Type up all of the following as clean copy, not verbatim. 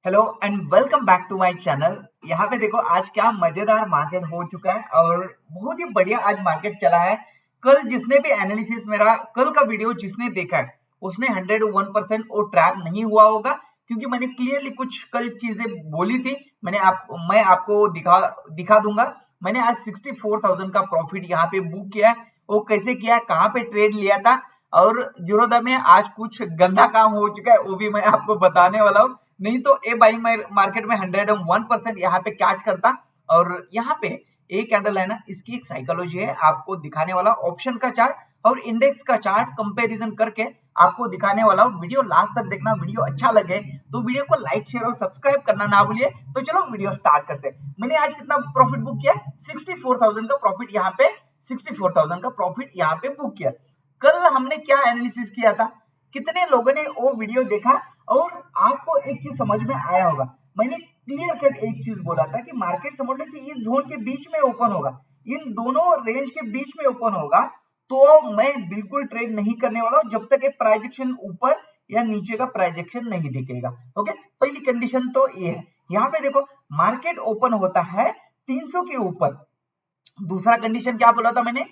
Hello and welcome back to my channel. यहाँ पे देखो आज क्या मजेदार मार्केट हो चुका है और बहुत ही बढ़िया आज मार्केट चला है। कल जिसने भी एनालिसिस मेरा कल का वीडियो जिसने देखा है उसने 101% वो ट्रैप नहीं हुआ होगा, क्योंकि मैंने क्लियरली कुछ कल चीजें बोली थी। मैं आपको दिखा दूंगा। मैंने आज 64,000 का प्रॉफिट यहाँ पे बुक किया है। वो कैसे किया है, कहाँ पे ट्रेड लिया था और जीरोधा में आज कुछ गंदा काम हो चुका है वो भी मैं आपको बताने वाला हूँ। नहीं तो ए बाइंग मार्केट में 101% यहाँ पे कैच करता। और यहाँ पे एक कैंडल है ना, इसकी एक साइकोलॉजी है आपको दिखाने वाला, ऑप्शन का चार्ट और इंडेक्स का चार्ट कंपैरिजन करके आपको दिखाने वाला हूँ। वीडियो लास्ट तक देखना। वीडियो अच्छा लगे तो वीडियो को लाइक शेयर और सब्सक्राइब करना ना भूलिए। तो चलो वीडियो स्टार्ट करते हैं। मैंने आज कितना प्रॉफिट बुक किया, 64,000 का प्रॉफिट यहाँ पे 64,000 का प्रॉफिट यहाँ पे बुक किया। कल हमने क्या एनालिसिस किया था, कितने लोगों ने वो वीडियो देखा और आपको एक चीज समझ में आया होगा। मैंने क्लियर कट एक चीज बोला था कि मार्केट समझ लो कि इस जोन के बीच में ओपन होगा, इन दोनों रेंज के बीच में ओपन होगा तो मैं बिल्कुल ट्रेड नहीं करने वाला हूं जब तक एक प्राइजेक्शन ऊपर या नीचे का प्राइजेक्शन नहीं दिखेगा। ओके, पहली कंडीशन तो ये है। यहाँ पे देखो मार्केट ओपन होता है 300 के ऊपर। दूसरा कंडीशन क्या बोला था मैंने,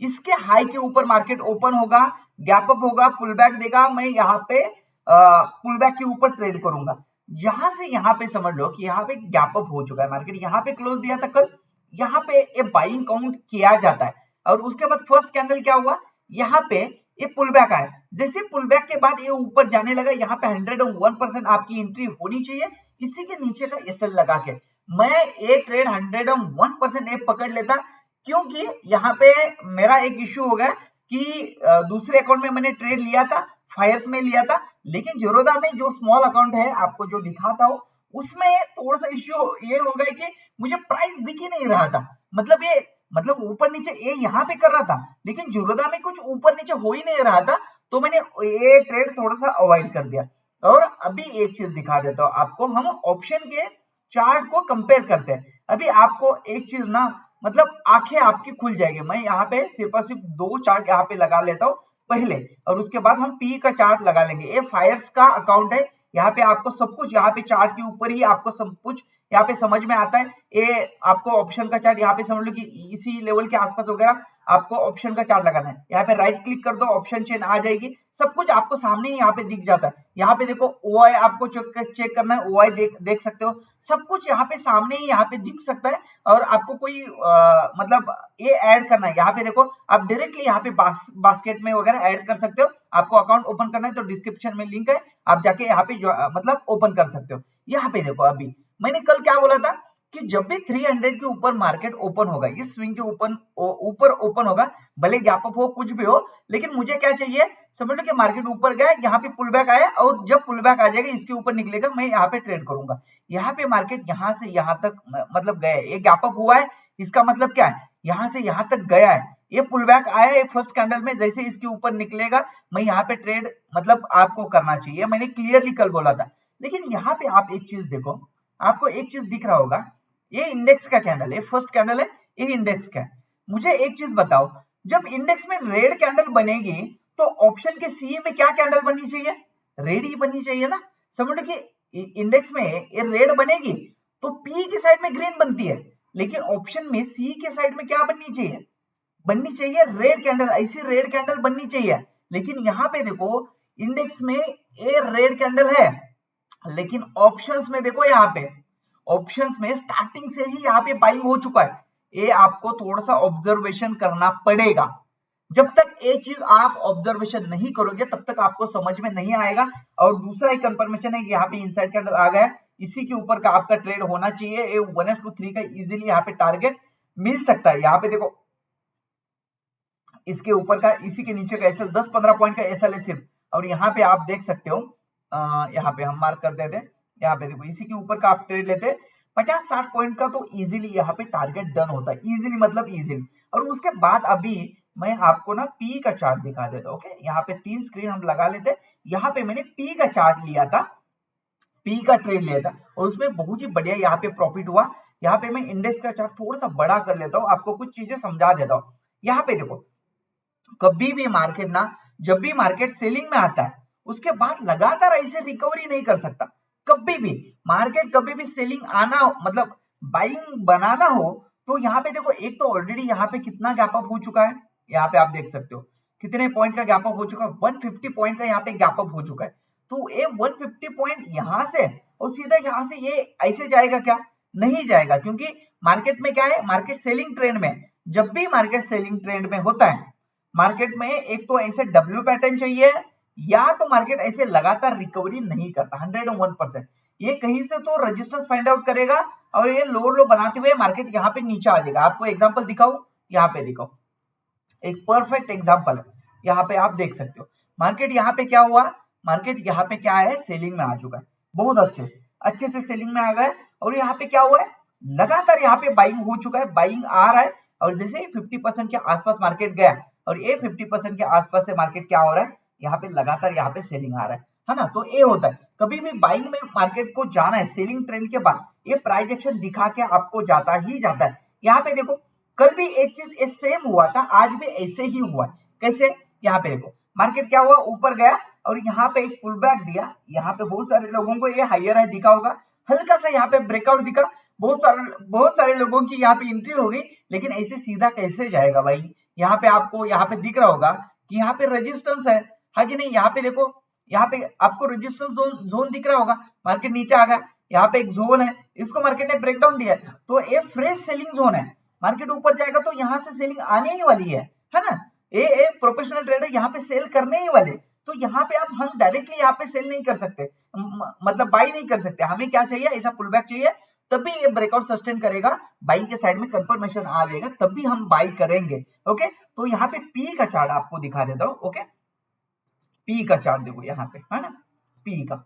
इसके हाई के ऊपर मार्केट ओपन होगा, गैप अप होगा, पुल बैक देगा, मैं यहाँ पे पुल बैक के ऊपर ट्रेड करूंगा। यहां से यहाँ पे समझ लो कि यहाँ पे गैप अप हो चुका है, मार्केट यहाँ पे क्लोज दिया था कल, यहाँ पे ये बाइंग काउंट किया जाता है। और उसके बाद फर्स्ट कैंडल क्या हुआ, यहाँ पे ये पुल बैक आया। जैसे पुल बैक के बाद ये ऊपर जाने लगा, यहाँ पे 101% आपकी एंट्री होनी चाहिए इसी के नीचे का एसएल लगा के। मैं ये ट्रेड 101% ये पकड़ लेता, क्योंकि यहाँ पे मेरा एक इश्यू हो गया कि दूसरे अकाउंट में मैंने ट्रेड लिया था, फायर्स में लिया था, लेकिन जीरोधा में जो स्मॉल अकाउंट है आपको जो दिखाता हूँ उसमें थोड़ा सा इश्यू ये हो गया कि मुझे प्राइस दिख ही नहीं रहा था। मतलब ऊपर नीचे ये यहाँ पे कर रहा था लेकिन जीरोधा में कुछ ऊपर नीचे हो ही नहीं रहा था, तो मैंने ये ट्रेड थोड़ा सा अवॉइड कर दिया। और अभी एक चीज दिखा देता हूँ आपको, हम ऑप्शन के चार्ट को कंपेयर करते हैं। अभी आपको एक चीज ना, मतलब आंखें आपकी खुल जाएगी। मैं यहाँ पे सिर्फ और सिर्फ दो चार्ट यहाँ पे लगा लेता हूँ पहले, और उसके बाद हम पी का चार्ट लगा लेंगे। ये फायर्स का अकाउंट है, यहाँ पे आपको सब कुछ यहाँ पे चार्ट के ऊपर ही आपको सब कुछ यहाँ पे समझ में आता है। ये आपको ऑप्शन का चार्ट यहाँ पे समझ लो कि इसी लेवल के आसपास वगैरह आपको ऑप्शन का चार्ट लगाना है। यहाँ पे राइट क्लिक कर दो, ऑप्शन चेन आ जाएगी, सब कुछ आपको सामने ही यहाँ पे दिख जाता है। यहाँ पे देखो ओआई आपको चेक करना है, ओआई देख सकते हो, सब कुछ यहाँ पे सामने ही यहाँ पे दिख सकता है। और आपको कोई मतलब ये ऐड करना है, यहाँ पे देखो आप डायरेक्टली यहाँ पे बास्केट में वगैरह ऐड कर सकते हो। आपको अकाउंट ओपन करना है तो डिस्क्रिप्शन में लिंक है, आप जाके यहाँ पे मतलब ओपन कर सकते हो। यहाँ पे देखो अभी मैंने कल क्या बोला था कि जब भी 300 के ऊपर मार्केट ओपन होगा, इस स्विंग के ऊपर ओपन होगा, भले गैप अप हो कुछ भी हो, लेकिन मुझे क्या चाहिए, समझ लो कि मार्केट ऊपर गया, यहाँ पे पुल बैक आया और जब पुल बैक आ जाएगा इसके ऊपर निकलेगा, मैं यहाँ पे ट्रेड करूंगा। यहाँ पे मार्केट यहाँ से यहाँ तक मतलब गया है, ये गैप अप हुआ है, इसका मतलब क्या है, यहाँ से यहाँ तक गया है, ये पुल बैक आया है फर्स्ट कैंडल में, जैसे इसके ऊपर निकलेगा मैं यहाँ पे ट्रेड मतलब आपको करना चाहिए, मैंने क्लियरली कल बोला था। लेकिन यहाँ पे आप एक चीज देखो, आपको एक चीज दिख रहा होगा, ये इंडेक्स का कैंडल है, फर्स्ट कैंडल है, ये इंडेक्स का है। मुझे एक चीज बताओ, जब इंडेक्स में रेड कैंडल बनेगी तो ऑप्शन के सी में क्या कैंडल बननी चाहिए, रेड ही बननी चाहिए ना। समझ लो कि इंडेक्स में ये रेड बनेगी तो पी की साइड में ग्रीन बनती है, लेकिन ऑप्शन में सी के साइड में क्या बननी चाहिए रेड कैंडल, ऐसी रेड कैंडल बननी चाहिए। लेकिन यहाँ पे देखो इंडेक्स में ये रेड कैंडल है, लेकिन ऑप्शंस में देखो, यहाँ पे ऑप्शंस में स्टार्टिंग से ही यहाँ पे बाइंग हो चुका है। ये आपको थोड़ा सा ऑब्जर्वेशन करना पड़ेगा। जब तक ये चीज आप ऑब्जर्वेशन नहीं करोगे तब तक आपको समझ में नहीं आएगा। और दूसरा एक कंफर्मेशन है कि यहाँ पे इनसाइड कैंडल आ गया, इसी के ऊपर का आपका ट्रेड होना चाहिए। ये 1/3 का इजीली यहाँ पे टारगेट मिल सकता है। यहाँ पे देखो इसके ऊपर का, इसी के नीचे का एसएल 10-15 पॉइंट का एसएल है सिर्फ। और यहाँ पे आप देख सकते हो, यहाँ पे हम मार्क कर देते हैं, यहाँ पे देखो इसी के ऊपर का आप ट्रेड लेते 50-60 पॉइंट का, तो इजीली यहाँ पे टारगेट डन होता है, इजीली मतलब इजीली। और उसके बाद अभी मैं आपको ना पी का चार्ट दिखा देता हूँ। ओके, यहाँ पे 3 स्क्रीन हम लगा लेते। यहाँ पे मैंने पी का चार्ट लिया था, पी का ट्रेड लिया था और उसमें बहुत ही बढ़िया यहाँ पे प्रॉफिट हुआ। यहाँ पे मैं इंडेक्स का चार्ट थोड़ा सा बड़ा कर लेता हूँ, आपको कुछ चीजें समझा देता हूँ। यहाँ पे देखो कभी भी मार्केट ना, जब भी मार्केट सेलिंग में आता है उसके बाद लगातार ऐसे रिकवरी नहीं कर सकता। कभी भी मार्केट कभी भी सेलिंग आना हो, मतलब बाइंग बनाना हो, तो यहाँ पे देखो एक तो ऑलरेडी यहाँ पे कितना गैप अप हो चुका है, यहाँ पे आप देख सकते हो कितने पॉइंट का गैप अप हो चुका है, 150 पॉइंट का यहाँ पे गैप अप हो चुका है। तो ये 150 पॉइंट यहाँ से और सीधा यहाँ से ये ऐसे जाएगा क्या? नहीं जाएगा, क्योंकि मार्केट में क्या है, मार्केट सेलिंग ट्रेंड में। जब भी मार्केट सेलिंग ट्रेंड में होता है, मार्केट में एक तो ऐसे डब्ल्यू पैटर्न चाहिए, या तो मार्केट ऐसे लगातार रिकवरी नहीं करता 101%। ये कहीं से तो रेजिस्टेंस फाइंड आउट करेगा और ये लोअर लो बनाते हुए मार्केट यहाँ पे नीचे आ जाएगा। आपको एग्जांपल दिखाऊं, यहाँ पे दिखाओ, एक परफेक्ट एग्जांपल है, यहाँ पे आप देख सकते हो मार्केट यहाँ पे क्या हुआ, मार्केट यहाँ पे क्या है, सेलिंग में आ चुका है, बहुत अच्छे से सेलिंग में आ गए। और यहाँ पे क्या हुआ है, लगातार यहाँ पे बाइंग हो चुका है, बाइंग आ रहा है। और जैसे ही 50% के आसपास मार्केट गया और ये 50% के आसपास से मार्केट क्या हो रहा है, यहाँ पे लगातार यहाँ पे सेलिंग आ रहा है ना। तो ये होता है, कभी भी बाइंग में मार्केट को जाना है सेलिंग ट्रेंड के बाद, ये प्राइस एक्शन दिखा के आपको जाता ही जाता है। यहाँ पे देखो कल भी एक चीज सेम हुआ था, आज भी ऐसे ही हुआ है। कैसे? यहाँ पे देखो मार्केट क्या हुआ, ऊपर गया और यहाँ पे एक पुल बैक दिया। यहाँ पे बहुत सारे लोगों को ये हायर है दिखा होगा, हल्का सा यहाँ पे ब्रेकआउट दिखा, बहुत सारे लोगों की यहाँ पे एंट्री हो गई। लेकिन ऐसे सीधा कैसे जाएगा भाई? यहाँ पे आपको यहाँ पे दिख रहा होगा कि यहाँ पे रेजिस्टेंस है कि नहीं? यहाँ पे देखो, यहाँ पे आपको रेजिस्टेंस जोन दिख रहा होगा, मार्केट नीचे आ गया, यहाँ पे एक जोन है, इसको मार्केट ने ब्रेकडाउन दिया है, तो ये फ्रेश सेलिंग जोन है। मार्केट ऊपर जाएगा तो यहाँ से सेलिंग आने ही वाली है ना। ये प्रोफेशनल ट्रेडर यहाँ पे सेल करने ही वाले। तो यहाँ पे हम डायरेक्टली यहाँ पे सेल नहीं कर सकते, मतलब बाई नहीं कर सकते। हमें क्या चाहिए, ऐसा पुल बैक चाहिए, तभी ये ब्रेकआउट सस्टेन करेगा, बाइंग के साइड में कंफर्मेशन आ जाएगा, तभी हम बाई करेंगे। ओके, तो यहाँ पे पी का चार्ट आपको दिखा देता हूँ। ओके, पी का चार्ट देखो यहाँ पे, है ना, पी का।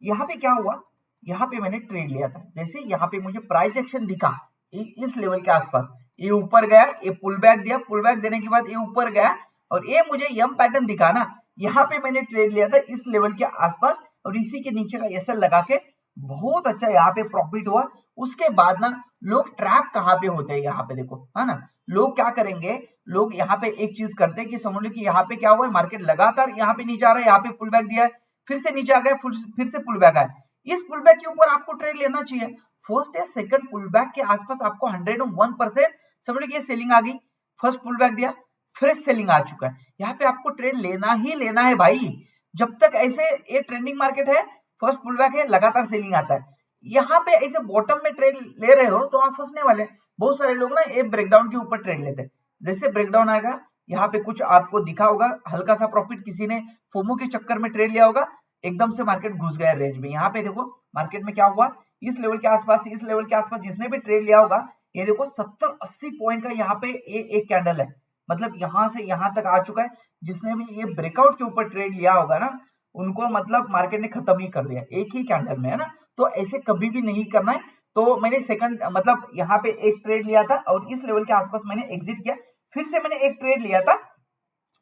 यहाँ पे क्या हुआ, यहाँ पे मैंने ट्रेड लिया था, जैसे यहाँ पे मुझे प्राइस एक्शन दिखा इस लेवल के आसपास, ये ऊपर गया, ये पुल बैक दिया, पुल बैक देने के बाद ये ऊपर गया और ये मुझे यम पैटर्न दिखा ना, यहाँ पे मैंने ट्रेड लिया था इस लेवल के आसपास और इसी के नीचे का एसएल लगा के बहुत अच्छा यहाँ पे प्रॉफिट हुआ। उसके बाद ना लोग ट्रैप कहाँ पे होते हैं, यहाँ पे देखो, है ना, लोग क्या करेंगे, लोग यहाँ पे एक चीज करते हैं कि समझ लो कि यहाँ पे क्या हुआ है, मार्केट लगातार यहाँ पे नीचे आ रहा है, यहाँ पे पुल बैक दिया है, फिर से नीचे आ गया, फिर से पुल बैक आया। इस पुल बैक के ऊपर आपको ट्रेड लेना चाहिए। फर्स्ट या सेकंड पुल बैक के आसपास आपको 101% समझ लो कि ये सेलिंग आ गई, फर्स्ट पुल बैक दिया, फ्रेश सेलिंग आ चुका है, यहाँ पे आपको ट्रेड लेना ही लेना है भाई। जब तक ऐसे ये ट्रेंडिंग मार्केट है, फर्स्ट पुल बैक है, लगातार सेलिंग आता है, यहाँ पे ऐसे बॉटम में ट्रेड ले रहे हो तो आप फंसने वाले। बहुत सारे लोग ना ये ब्रेकडाउन के ऊपर ट्रेड लेते हैं, जैसे ब्रेकडाउन आएगा यहाँ पे कुछ आपको दिखा होगा, हल्का सा प्रॉफिट किसी ने फोमो के चक्कर में ट्रेड लिया होगा, एकदम से मार्केट घुस गया रेंज में। यहाँ पे देखो मार्केट में क्या हुआ, इस लेवल के आसपास, इस लेवल के आसपास जिसने भी ट्रेड लिया होगा, ये देखो 70-80 पॉइंट का यहाँ पे एक कैंडल है, मतलब यहाँ से यहाँ तक आ चुका है। जिसने भी ये ब्रेकआउट के ऊपर ट्रेड लिया होगा ना, उनको मतलब मार्केट ने खत्म ही कर दिया एक ही कैंडल में, है ना। तो ऐसे कभी भी नहीं करना है। तो मैंने सेकंड मतलब यहाँ पे एक ट्रेड लिया था और इस लेवल के आसपास मैंने एग्जिट किया, फिर से मैंने एक ट्रेड लिया था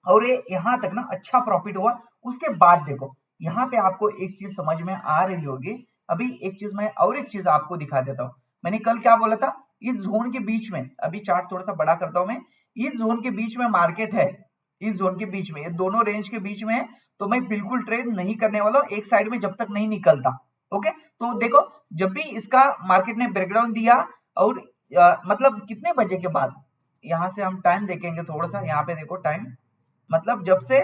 और ये यहाँ तक ना अच्छा प्रॉफिट हुआ। उसके बाद देखो यहाँ पे आपको एक चीज समझ में आ रही होगी। अभी एक चीज मैं और एक चीज आपको दिखा देता हूँ। मैंने कल क्या बोला था, इस जोन के बीच में, अभी चार्ट थोड़ा सा बड़ा करता हूं मैं, इस जोन के बीच में मार्केट है, इस जोन के बीच में, ये दोनों रेंज के बीच में है, तो मैं बिल्कुल ट्रेड नहीं करने वाला हूं एक साइड में जब तक नहीं निकलता। ओके, तो देखो जब भी इसका मार्केट ने ब्रेकडाउन दिया और मतलब कितने बजे के बाद, यहाँ से हम टाइम देखेंगे थोड़ा सा, यहाँ पे देखो टाइम, मतलब जब से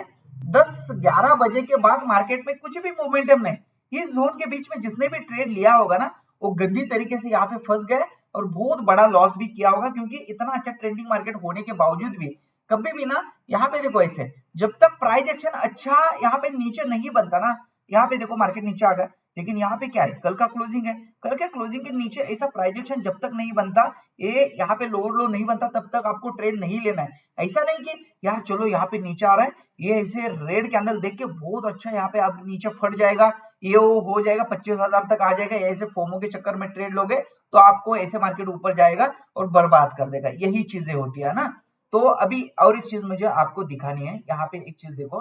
10-11 बजे के बाद मार्केट में कुछ भी मोमेंटम नहीं। इस जोन के बीच में जिसने भी ट्रेड लिया होगा ना, वो गंदी तरीके से यहाँ पे फंस गए और बहुत बड़ा लॉस भी किया होगा, क्योंकि इतना अच्छा ट्रेंडिंग मार्केट होने के बावजूद भी कभी भी ना, यहाँ पे देखो ऐसे जब तक प्राइस एक्शन अच्छा यहाँ पे नीचे नहीं बनता ना, यहाँ पे देखो मार्केट नीचे आ गया, लेकिन यहाँ पे क्या है, कल का क्लोजिंग है, कल के क्लोजिंग के नीचे ऐसा प्राइस एक्शन जब तक नहीं बनता, ये यहाँ पे लोअर लो नहीं बनता, तब तक आपको ट्रेड नहीं लेना है। ऐसा नहीं कि यार चलो यहाँ पे नीचे आ रहा है, ये ऐसे रेड कैंडल देख के बहुत अच्छा यहाँ पे आप नीचे फट जाएगा, ये वो हो जाएगा, 25,000 तक आ जाएगा, ऐसे फोमो के चक्कर में ट्रेड लोगे तो आपको ऐसे मार्केट ऊपर जाएगा और बर्बाद कर देगा। यही चीजें होती है ना। तो अभी और एक चीज मुझे आपको दिखानी है, यहाँ पे एक चीज देखो,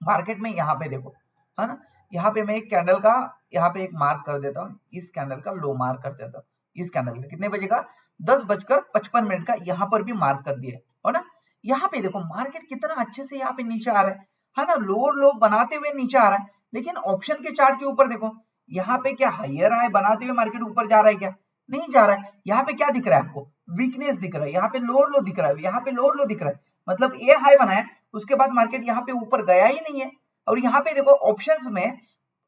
मार्केट में यहाँ पे देखो, है ना, यहाँ पे मैं एक कैंडल का यहाँ पे एक मार्क कर देता हूँ, इस कैंडल का लो मार्क कर देता हूँ, इस कैंडल का कितने बजे का, 10:55 का यहाँ पर भी मार्क कर दिया है ना। यहाँ पे देखो मार्केट कितना अच्छे से यहाँ पे नीचे आ रहा है ना, लोअर लो बनाते हुए नीचे आ रहा है। लेकिन ऑप्शन के चार्ट के ऊपर देखो, यहाँ पे क्या हायर हाई बनाते हुए मार्केट ऊपर जा रहा है क्या? नहीं जा रहा है। यहाँ पे क्या दिख रहा है आपको? वीकनेस दिख रहा है, यहाँ पे लोअर लो दिख रहा है, यहाँ पे लोअर लो दिख रहा है, मतलब ये हाई बनाया, उसके बाद मार्केट यहाँ पे ऊपर गया ही नहीं है। और यहाँ पे देखो ऑप्शंस में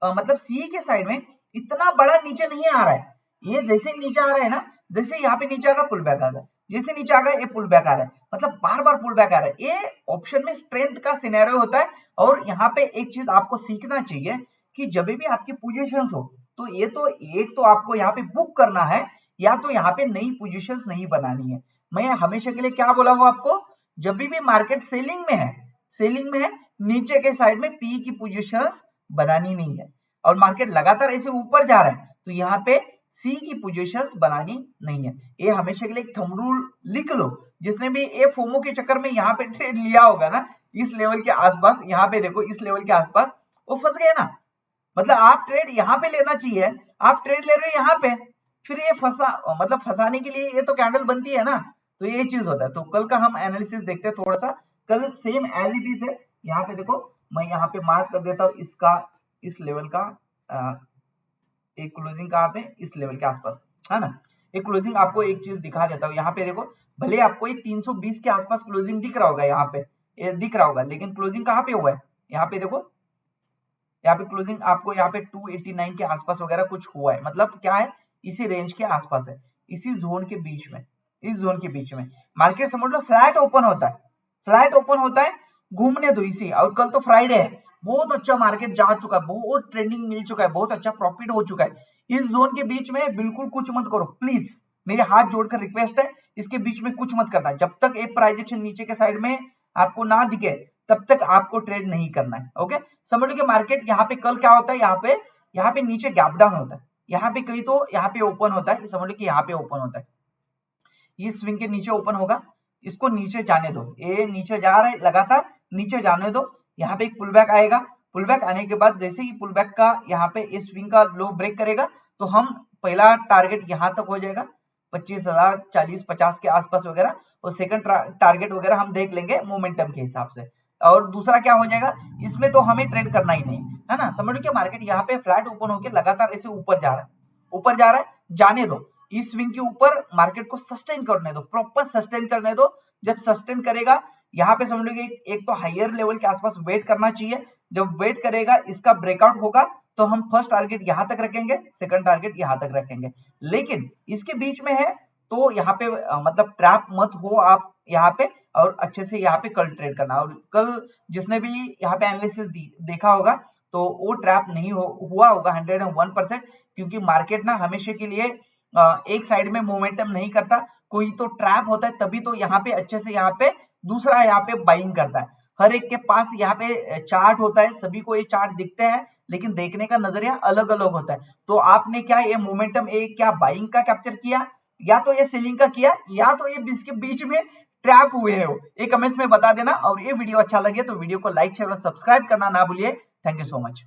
मतलब सी के साइड में इतना बड़ा नीचे नहीं आ रहा है। ये जैसे नीचे आ रहा है ना, जैसे यहाँ पे नीचे आगा पुल बैक आ गया, जैसे नीचे आ गया ये पुल बैक आ रहा है, मतलब बार बार पुल बैक आ रहा है। ये ऑप्शन में स्ट्रेंथ का सिनेरियो होता है। और यहाँ पे एक चीज आपको सीखना चाहिए कि जब भी आपकी पोजीशंस हो तो ये तो एक तो आपको यहाँ पे बुक करना है, या तो यहाँ पे नई पोजीशंस नहीं बनानी है। मैं हमेशा के लिए क्या बोला हूँ आपको, जब भी मार्केट सेलिंग में है, सेलिंग में है, नीचे के साइड में पी की पोजीशंस बनानी नहीं है। और मार्केट लगातार ऐसे ऊपर जा रहा है तो यहाँ पे सी की पोजीशंस बनानी नहीं है। ये हमेशा के लिए एक थंब रूल लिख लो। जिसने भी ये फोमो के चक्कर में यहाँ पे ट्रेड लिया होगा ना, इस लेवल के आसपास, यहाँ पे देखो इस लेवल के आसपास, वो फंस गए ना। मतलब आप ट्रेड यहाँ पे लेना चाहिए, आप ट्रेड ले रहे हो यहाँ पे, फिर ये मतलब फंसाने के लिए ये तो कैंडल बनती है ना, तो ये चीज होता है। तो कल का हम एनालिसिस देखते हैं थोड़ा सा। कल सेम एज इट इज है। यहाँ पे देखो मैं यहाँ पे मार्क कर देता हूँ इसका, इस लेवल का एक क्लोजिंग कहाँ पे, इस लेवल के आसपास, है ना। एक क्लोजिंग आपको एक चीज दिखा देता हूँ। यहाँ पे देखो भले आपको ये 320 के आसपास क्लोजिंग दिख रहा होगा, यहाँ पे ये दिख रहा होगा, लेकिन क्लोजिंग कहाँ पे हुआ है? यहाँ पे देखो, यहाँ पे क्लोजिंग आपको यहाँ पे 289 के आसपास वगैरह कुछ हुआ है। मतलब क्या है, इसी रेंज के आसपास है, इसी जोन के बीच में, इस जोन के बीच में मार्केट समझ लो फ्लैट ओपन होता है, फ्लैट ओपन होता है, घूमने दो इसी। और कल तो फ्राइडे है, बहुत अच्छा मार्केट जा चुका है, बहुत ट्रेंडिंग मिल चुका है, बहुत अच्छा प्रॉफिट हो चुका है। इस जोन के बीच में बिल्कुल कुछ मत करो प्लीज, मेरे हाथ जोड़कर रिक्वेस्ट है, इसके बीच में कुछ मत करना। जब तक एक प्राइस एक्शन नीचे के साइड में आपको ना दिखे तब तक आपको ट्रेड नहीं करना है। ओके, समझ लो कि मार्केट यहाँ पे कल क्या होता है, यहाँ पे नीचे गैप डाउन होता है, यहाँ पे कहीं तो यहाँ पे ओपन होता है, समझ लो कि यहाँ पे ओपन होता है, इस स्विंग के नीचे ओपन होगा, इसको नीचे जाने दो, ये नीचे जा रहा है लगातार, नीचे जाने दो। यहाँ पे एक पुल बैक आएगा, पुल बैक आने के बाद जैसे ही पुल बैक का यहाँ पे इस स्विंग का लो ब्रेक करेगा तो हम पहला टारगेट यहाँ तक हो जाएगा 25,000 40-50 के आसपास वगैरह, और सेकंड टारगेट वगैरह हम देख लेंगे मोमेंटम के हिसाब से। और दूसरा क्या हो जाएगा, इसमें तो हमें ट्रेड करना ही नहीं है ना। समझ लो कि मार्केट यहाँ पे फ्लैट ओपन होकर लगातार ऐसे ऊपर जा रहा है, ऊपर जा रहा है, जाने दो इस स्विंग के ऊपर, मार्केट को सस्टेन करने दो, प्रॉपर सस्टेन करने दो। जब सस्टेन करेगा यहाँ पे समझ लो कि एक तो हायर लेवल के आसपास वेट करना चाहिए, जब वेट करेगा इसका ब्रेकआउट होगा तो हम फर्स्ट टारगेट यहाँ तक रखेंगे, सेकंड टारगेट यहाँ तक रखेंगे। लेकिन इसके बीच में है तो यहाँ पे मतलब ट्रैप मत हो आप यहाँ पे, और अच्छे से यहाँ पे कल ट्रेड करना। और कल जिसने भी यहाँ पे एनालिसिस देखा होगा तो वो ट्रैप नहीं हुआ होगा 101%, क्योंकि मार्केट ना हमेशा के लिए एक साइड में मोमेंटम नहीं करता, कोई तो ट्रैप होता है तभी तो यहाँ पे अच्छे से यहाँ पे दूसरा यहाँ पे बाइंग करता है। हर एक के पास यहाँ पे चार्ट होता है, सभी को ये चार्ट दिखते हैं, लेकिन देखने का नजरिया अलग अलग होता है। तो आपने क्या ये मोमेंटम एक क्या बाइंग का कैप्चर किया, या तो ये सेलिंग का किया, या तो ये इसके बीच में ट्रैप हुए हो, ये कमेंट्स में बता देना। और ये वीडियो अच्छा लगे तो वीडियो को लाइक शेयर और सब्सक्राइब करना ना भूलिए। Thank you so much.